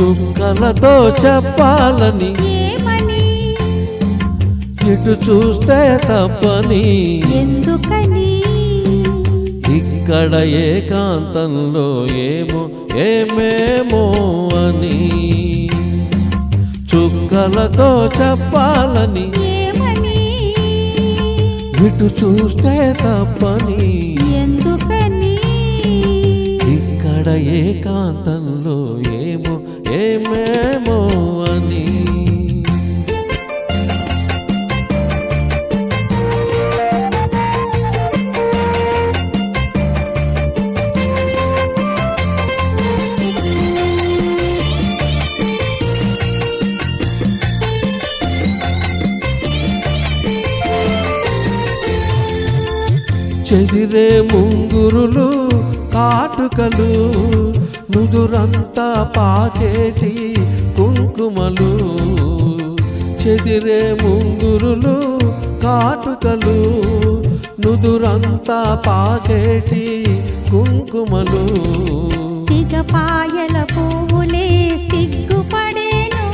చుక్కలతో చెప్పాలని ఏమని ఇటు చూస్తే తప్పని ఎందుకని ఇక్కడ ఏకాంతంలో ఏమో ఏమేమో అని చుక్కలతో చెప్పాలని ఏమని ఇటు చూస్తే తప్పని ఎందుకని ఇక్కడ ఏకాంతంలో ఏమో ఏమేమో అని చెదిరే ముంగురులు కాటుకలు నుదురంతా పాకేటి కుంకుమలు చెదిరే ముంగురులు కాటుకలు నుదురంతా పాకేటి కుంకుమలు సిగపాయల పువ్వులే సిగ్గుపడేను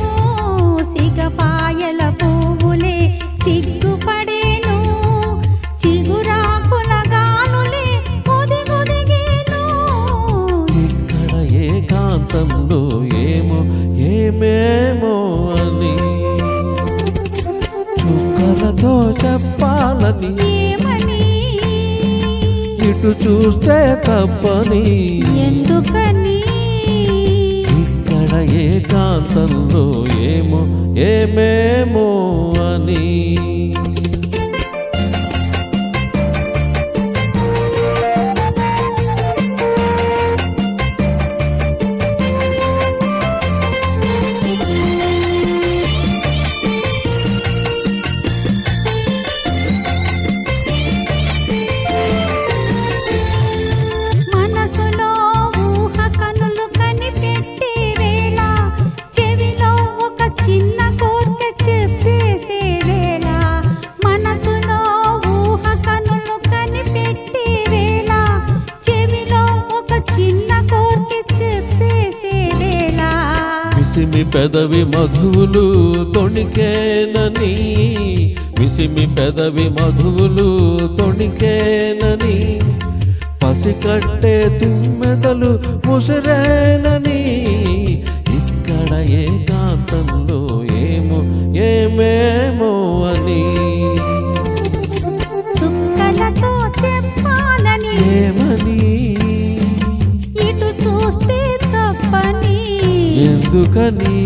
సిగపాయల పువ్వులే సిగ్గుపడేను చిగురాకుల గానులే ఒదిగొదిగేను ఇక్కడ ఏకాంతంలో ఏమో ఏమేమో అని చుక్కలతో చెప్పాలని ఏమని ఇటు చూస్తే తప్పని ఎందుకని ఇక్కడ ఏకాంతంలో ఏమో ఏమేమో అని మనసులో ఊహ కనులు కనిపెట్టే వేళ చెవిలో ఒక చిన్న కోర్కె చెప్పేసే వేళ మనసులో ఊహ కనులు కనిపెట్టే వేళ చెవిలో ఒక చిన్న కోర్కె చెప్పేసే వేళ మిసిమి పెదవి మధువులు తొణికేనని మిసిమి పెదవి మధువులు తొణికేనని పసికట్టే తుమ్మెదలు ముసిరేనని ఇక్కడ ఏకాంతంలో ఏమో ఏమేమో అని చుక్కలతో చెప్పాలని ఏమని ఇటు చూస్తే తప్పని ఎందుకని